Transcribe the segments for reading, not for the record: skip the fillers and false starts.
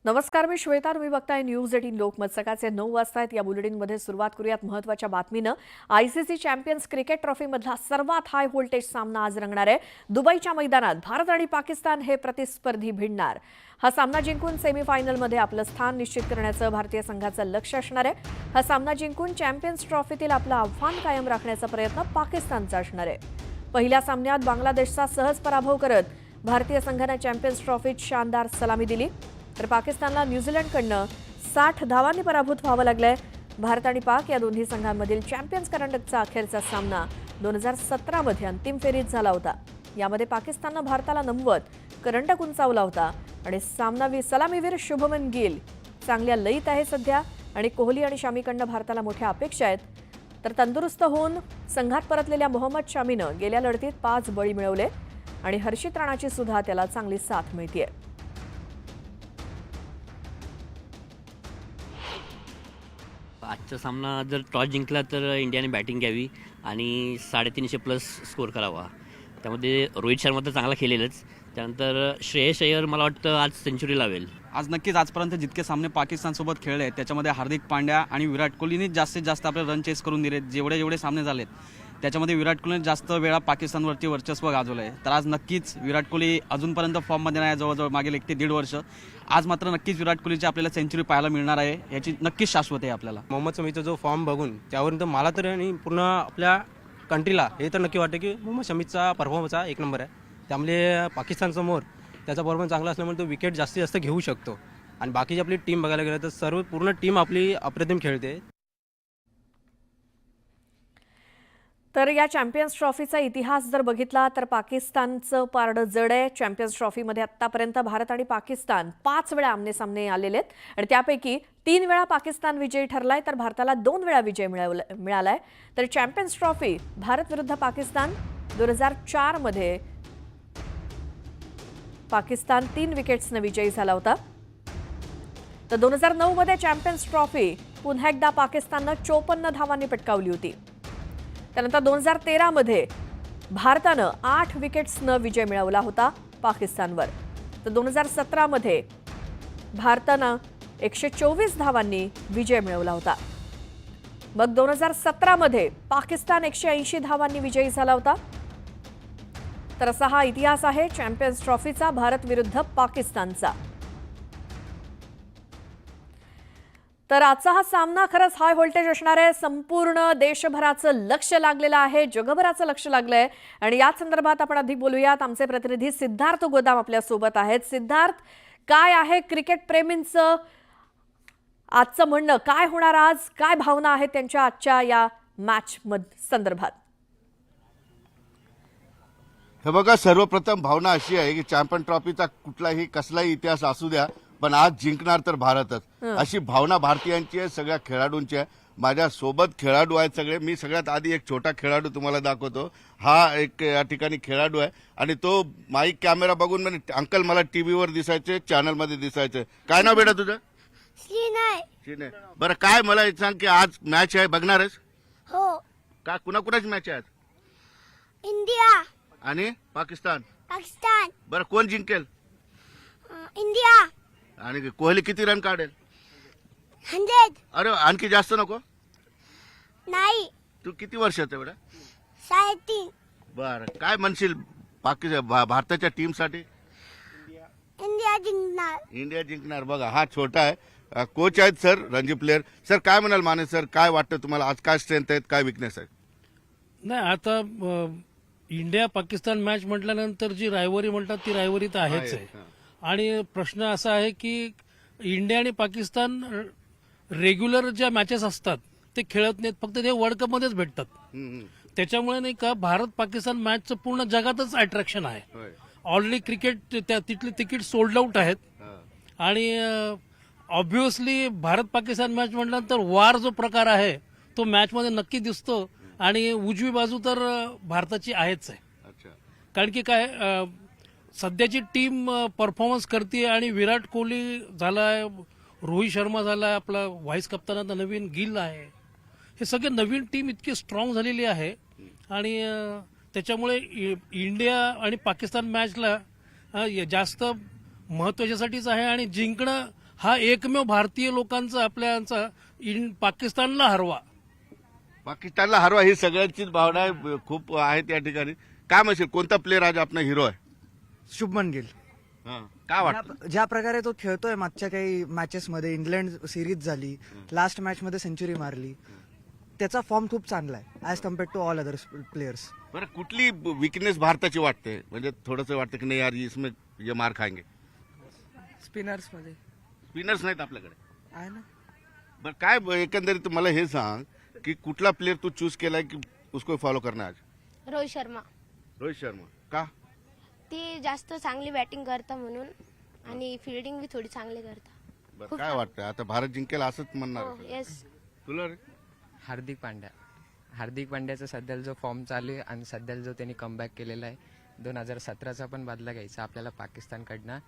नमस्कार, मी श्वेता. तुम्ही बघताय न्यूज 18 लोकमत. सकाळचे 9 वाजता आहेत. या बुलेटिनमध्ये सुरुवात करूयात महत्त्वाच्या बातमीनं. आयसीसी चॅम्पियन्स क्रिकेट ट्रॉफीमधला सर्वात हाय व्होल्टेज सामना आज रंगणार आहे. दुबईच्या मैदानात भारत आणि पाकिस्तान हे प्रतिस्पर्धी भिडणार. हा सामना जिंकून सेमीफायनलमध्ये आपलं स्थान निश्चित करण्याचं भारतीय संघाचं लक्ष असणार आहे. हा सामना जिंकून चॅम्पियन्स ट्रॉफीतील आपलं आव्हान कायम राखण्याचा प्रयत्न पाकिस्तानचा असणार आहे. पहिल्या सामन्यात बांगलादेशचा सहज पराभव करत भारतीय संघानं चॅम्पियन्स ट्रॉफीत शानदार सलामी दिली. तर पाकिस्तानला न्यूझीलंडकडनं 60 धावांनी पराभूत व्हावं लागलंय. भारत आणि पाक या दोन्ही संघांमधील चॅम्पियन्स करंडकचा अखेरचा सामना 2017 मध्ये अंतिम फेरीत झाला होता. यामध्ये पाकिस्ताननं भारताला 90 करंडक उंचावला होता आणि सलामीवीर शुभमन गिल चांगल्या लयीत आहे सध्या आणि कोहली आणि शामीकडनं भारताला मोठ्या अपेक्षा आहेत. तर तंदुरुस्त होऊन संघात परतलेल्या मोहम्मद शामीनं गेल्या लढतीत 5 बळी मिळवले आणि हर्षित राणाची सुद्धा त्याला चांगली साथ मिळतेय. आजचा सामना जर टॉस जिंकला तर इंडियाने बॅटिंग घ्यावी आणि 350 प्लस स्कोर करावा. त्यामध्ये रोहित शर्मा तर चांगला खेळेलच, त्यानंतर श्रेयस अय्यर मला वाटतं आज सेंचुरी लावेल. आज नक्कीच आजपर्यंत जितके सामने पाकिस्तानसोबत खेळले आहेत त्याच्यामध्ये हार्दिक पांड्या आणि विराट कोहलीने जास्तीत जास्त आपले रन चेस करून दिले. जेवढे सामने झालेत त्याच्यामध्ये विराट कोहलीने जास्त वेळा पाकिस्तानवरती वर्चस्व गाजवलं आहे. तर आज नक्कीच विराट कोहली अजूनपर्यंत फॉर्ममध्ये नाही, जवळजवळ मागील 1 ते 1.5 वर्ष. आज मात्र नक्कीच विराट कोहलीची आपल्याला सेंचुरी पाहायला मिळणार आहे, याची नक्कीच शाश्वत आहे आपल्याला. मोहम्मद शमीचा जो फॉर्म बघून त्यावरून तर मला तर आणि पूर्ण आपल्या कंट्रीला हे तर नक्की वाटतं की मोहम्मद शमीचा परफॉर्मन्स हा 1 नंबर आहे. त्यामुळे पाकिस्तानसमोर त्याचा परफॉर्मन्स चांगला असल्यामुळे तो विकेट जास्तीत जास्त घेऊ शकतो. आणि बाकीची आपली टीम बघायला गेलं तर सर्व पूर्ण टीम आपली अप्रतिम खेळते. तर या चॅम्पियन्स ट्रॉफीचा इतिहास जर बघितला तर पाकिस्तानचं पारडं जड आहे. चॅम्पियन्स ट्रॉफीमध्ये आतापर्यंत भारत आणि पाकिस्तान 5 वेळा आमनेसामने आलेले आहेत आणि त्यापैकी 3 वेळा पाकिस्तान विजयी ठरलाय तर भारताला 2 वेळा विजय मिळालाय. तर चॅम्पियन्स ट्रॉफी भारत विरुद्ध पाकिस्तान 2004 मध्ये पाकिस्तान 3 विकेट्सने विजयी झाला होता. तर 2009 मध्ये चॅम्पियन्स ट्रॉफी पुन्हा एकदा पाकिस्ताननं 54 धावांनी पटकावली होती. त्यानंतर 2013 मध्ये भारतानं 8 विकेट्सनं विजय मिळवला होता पाकिस्तानवर. तर 2017 मध्ये भारतानं 124 धावांनी विजय मिळवला होता. मग 2017 मध्ये पाकिस्तान 180 धावांनी विजयी झाला होता. तर असा हा इतिहास आहे चॅम्पियन्स ट्रॉफीचा भारत विरुद्ध पाकिस्तानचा. तर आजचा हा सामना खरंच हाय व्होल्टेज असणार आहे. संपूर्ण देशभराचं लक्ष लागलेलं आहे, जगभराचं लक्ष लागलंय आणि या संदर्भात आपण अधिक बोलूयात. आमचे प्रतिनिधी सिद्धार्थ गोदाम आपल्या सोबत आहेत. सिद्धार्थ, काय आहे क्रिकेट प्रेमींचं आजचं म्हणणं? काय होणार आज? काय भावना आहेत त्यांच्या आजच्या या मॅच संदर्भात? हे बघा, सर्वप्रथम भावना अशी आहे की चॅम्पियन ट्रॉफीचा कुठलाही कसलाही इतिहास असू द्या, पण आज जिंकणार तर भारतच, अशी भावना भारतीयांची आहे, सगळ्या खेळाडूंची आहे. माझ्या सोबत खेळाडू आहेत सगळे. मी सगळ्यात आधी एक छोटा खेळाडू तुम्हाला दाखवतो. हा एक या ठिकाणी खेळाडू आहे आणि तो माईक कॅमेरा बघून म्हणजे अंकल मला टीव्हीवर दिसायचे, चॅनलमध्ये दिसायचे. काय नाव बेटा तुझं? शिने. बरं, काय मला एक सांग की आज मॅच आहे, बघणारच? हो. का कुणाकुणाची मॅच आहे? इंडिया आणि पाकिस्तान. पाकिस्तान. बरं, कोण जिंकेल? इंडिया. आणि कोहली किती रन काढेल? 100. अरे, आणखी जास्त नको? नाही. तू किती वर्षाचा बेटा? 3.5. बरं, काय म्हणशील भारताच्या टीमसाठी? इंडिया जिंकणार. इंडिया जिंकणार. बघा, हा छोटा आहे, कोच आहेत सर, रणजी प्लेअर. सर, काय म्हणाल माने सर, काय वाटतं तुम्हाला आज? काय स्ट्रेंथ आहेत, काय विकनेस आहेत? नाही, आता इंडिया पाकिस्तान मॅच म्हटल्यानंतर जी रायवरी म्हणतात ती रायवरी तर आहेच आहे. आणि प्रश्न असा आहे की इंडिया आणि पाकिस्तान रेग्युलर ज्या मॅचेस असतात ते खेळत नाहीत, फक्त ते वर्ल्ड कप मध्येच भेटतात. त्याच्यामुळे नाही का भारत पाकिस्तान मॅचचं पूर्ण जगातच अट्रॅक्शन आहे. ऑलरेडी क्रिकेट तिथले तिकीट सोल्ड आउट आहेत आणि ऑब्व्हियसली भारत पाकिस्तान मॅच म्हटल्यानंतर वार जो प्रकार आहे तो मॅचमध्ये नक्की दिसतो आणि उजवी बाजू तर भारताची आहेच आहे. कारण की काय, सध्याची टीम परफॉर्मन्स करते आणि विराट कोहली झालाय, रोहित शर्मा झालाय, आपला व्हाईस कप्तान आता नवीन गिल आहे. हे सगळे नवीन टीम इतकी स्ट्रॉंग झालेली आहे आणि त्याच्यामुळे इंडिया आणि पाकिस्तान मॅचला जास्त महत्त्वाच्यासाठीच आहे आणि जिंकणं हा एकमेव भारतीय लोकांचा आपल्याचा पाकिस्तानला हरवा. पाकिस्तानला हरवा ही सगळ्यांचीच भावना आहे, खूप आहेत या ठिकाणी. काय म्हणशील, कोणता प्लेअर आज आपला हिरो आहे? शुभमन गिल काय वाटतं? ज्या प्रकारे तो खेळतोय, मागच्या काही मॅचेस मध्ये इंग्लंड सिरीज झाली, लास्ट मॅच मध्ये सेंचुरी मारली, त्याचा फॉर्म खूप चांगला आहे as compared to all other players. बरं, कुठली विकनेस भारताची वाटते? म्हणजे थोडंसं वाटतं की नाही यार इसमें ये मार खाएंगे. स्पिनर्स मध्ये स्पिनर्स नाहीत आपल्याकडे. आहे ना. बरं, काय एकंदरीत मला हे सांग की कुठला प्लेअर तू चूज केलाय की उसको फॉलो करणार आज? रोहित शर्मा. रोहित शर्मा का? ती जास्त चांगली बॅटिंग करता म्हणून, आणि फिल्डिंग बी थोडी चांगली करता. बरं, काय वाटतं आता भारत जिंकेल असंच म्हणणार हो, आहे? येस. तुला रे? हार्दिक पांड्याचा सध्याला जो फॉर्म चालू आहे आणि सध्याला जो त्यांनी कमबॅक केलेला आहे, 2017चा पण बदला घ्यायचा आपल्याला पाकिस्तानकडनं,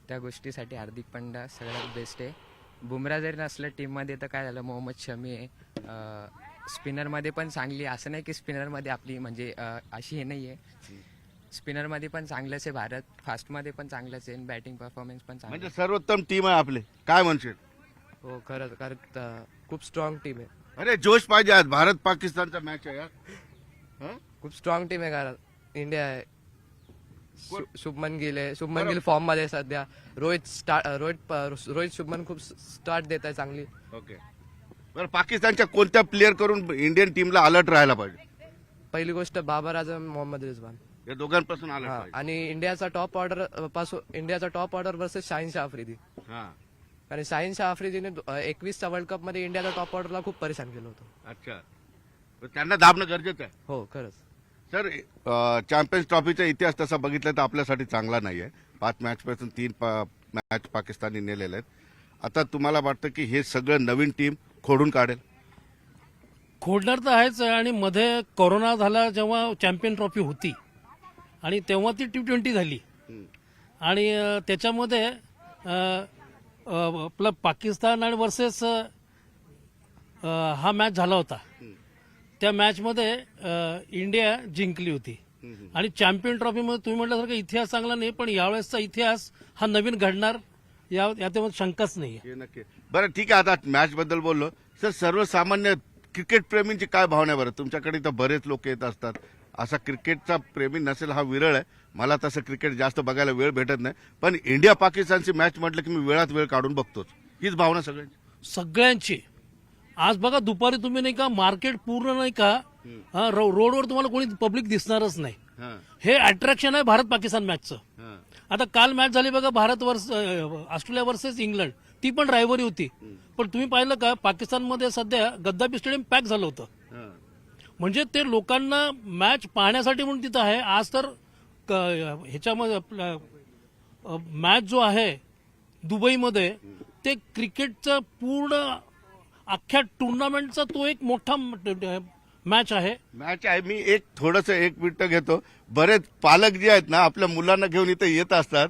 त्या गोष्टीसाठी हार्दिक पांड्या सगळ्यात बेस्ट आहे. बुमरा जरी नसलं टीममध्ये तर काय झालं, मोहम्मद शमी आहे स्पिनरमध्ये पण चांगली, असं नाही की स्पिनरमध्ये आपली म्हणजे अशी हे नाही आहे, स्पिनरमध्ये पण चांगलंच आहे भारत, फास्टमध्ये पण चांगलंच आहे, बॅटिंग परफॉर्मन्स पण चांगलं म्हणजे सर्वोत्तम टीम आहे आपली, काय म्हणशील? हो खरंच कारण खूप स्ट्रॉंग टीम आहे, अरे जोश पाहिजे आज, भारत पाकिस्तानचा मॅच आहे यार. हं? खूप स्ट्रॉंग टीम आहे कारण इंडिया आहे. शुभमन गिल आहे, शुभमन गिल फॉर्म मध्ये सध्या, रोहित शुभमन खूप स्टार्ट देत आहे चांगली. ओके. बरं, पाकिस्तानच्या कोणत्या प्लेअर करून इंडियन टीमला अलर्ट राहायला पाहिजे? पहिली गोष्ट बाबर आझम, मोहम्मद रिजवान, या दोघांपासून अलर्ट हा, पाहिजे. आणि इंडियाचा top order versus Shaheen Shah Afridi, हा, कारण शाहीन शाह आफ्रिदीने 21चा वर्ल्ड कप मध्ये इंडियाचा टॉप ऑर्डरला खूप परेशान केलं होतं. अच्छा. तर त्यांना दाबणं गरजेचं आहे. हो खरंच. सर, चॅम्पियन्स ट्रॉफीचा इतिहास तसा बघितला तर आपल्यासाठी चांगला नाही आहे. 5 मॅचपासून 3 मॅच पाकिस्तानने नेलेले आहेत. आता तुम्हाला वाटतं की हे सगळं नवीन टीम खोडून काढेल? खोडणार तर आहेच आहे, आणि मध्ये कोरोना झाला जेव्हा चॅम्पियन ट्रॉफी होती आणि तेव्हा ती T20 झाली, आणि त्याच्यामध्ये आपलं पाकिस्तान आणि वर्सेस हा मॅच झाला होता. त्या मॅचमध्ये इंडिया जिंकली होती, आणि चॅम्पियन ट्रॉफीमध्ये तुम्ही म्हटल्यासारखं इतिहास चांगला नाही, पण यावेळेसचा इतिहास हा नवीन घडणार याच्यामध्ये शंकाच नाही. हे नक्की. बरं, ठीक आहे, आता मॅच बद्दल बोललो. सर, सर्वसामान्य क्रिकेट प्रेमींची काय भावना आहे बरं? तुमच्याकडे तर बरेच लोक येत असतात, असा क्रिकेटचा प्रेमी नसेल हा विरळ आहे. मला तसं क्रिकेट जास्त बघायला वेळ भेटत नाही, पण इंडिया पाकिस्तानची मॅच म्हटलं की मी वेळात वेळ काढून बघतोच. हीच भावना सगळ्यांची. आज बघा दुपारी तुम्ही नाही का मार्केट पूर्ण नाही का रोडवर तुम्हाला कोणी पब्लिक दिसणारच नाही. हे अट्रॅक्शन आहे भारत पाकिस्तान मॅचचं. आता काल मॅच झाली बघा, भारत ऑस्ट्रेलिया वर्सेस इंग्लंड, ती पण रायव्हरी होती, पण तुम्ही पाहिलं का पाकिस्तानमध्ये सध्या गद्दाफी स्टेडियम पॅक झालं होतं. म्हणजे ते लोकांना मॅच पाहण्यासाठी म्हणून तिथं आहे. आज तर ह्याच्यामध्ये आपला मॅच जो आहे दुबईमध्ये, ते क्रिकेटचं पूर्ण अख्ख्या टुर्नामेंटचा तो एक मोठा मॅच आहे. मी एक मिनिट घेतो. बरेच पालक जे आहेत ना, आपल्या मुलांना घेऊन इथे येत असतात.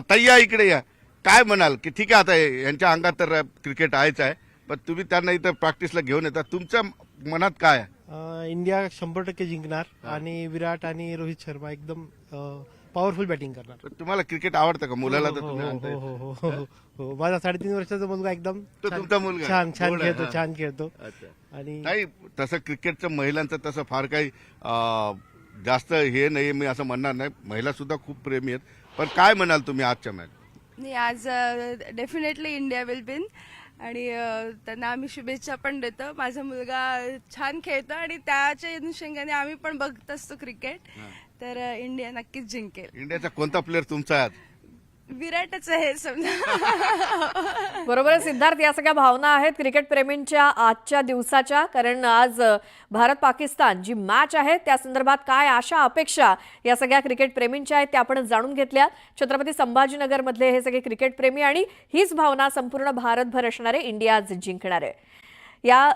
तय्या इकडे या. काय म्हणाल की ठीक आहे, आता यांच्या अंगात तर क्रिकेट आहेच आहे, पण तुम्ही त्यांना इथं प्रॅक्टिसला घेऊन येतात, तुमच्या मनात काय आहे? इंडिया 100% जिंकणार, आणि विराट आणि रोहित शर्मा एकदम पॉवरफुल बॅटिंग करणार. पण तुम्हाला क्रिकेट आवडतं का? मुलाला तर तुम्ही आणताय. हो, माझा 3.5 वर्षाचा मुलगा एकदम तो तुमचा मुलगा छान गोड आहे, खेळतो, हा. छान खेळतो. अच्छा. आणि नाही, तसं क्रिकेटचं महिलांचं तसं फार काही जास्त हे नाही, मी असं म्हणणार नाही. महिला सुद्धा खूप प्रेमी आहेत. पण काय म्हणाल तुम्ही आजच्या मॅच? नाही, आज डेफिनेटली इंडिया विल विन, आणि त्यांना आम्ही शुभेच्छा पण देतो. माझा मुलगा छान खेळतो, आणि त्याच्या अनुषंगाने आम्ही पण बघत असतो क्रिकेट, तर इंडिया नक्कीच जिंकेल. इंडियाचा कोणता प्लेअर तुमचा आहे आज? विराटच आहे समजा. बरोबर आहे सिद्धार्थ, या सगळ्या भावना आहेत क्रिकेट प्रेमींच्या आजच्या दिवसाच्या. कारण आज भारत पाकिस्तान जी मॅच आहे त्या संदर्भात काय आशा अपेक्षा या सगळ्या क्रिकेट प्रेमींच्या आहेत त्या आपण जाणून घेतल्या. छत्रपती संभाजीनगर मधले हे सगळे क्रिकेट प्रेमी, आणि हीच भावना संपूर्ण भारतभर असणारे. इंडिया आज जिंकणार आहे. या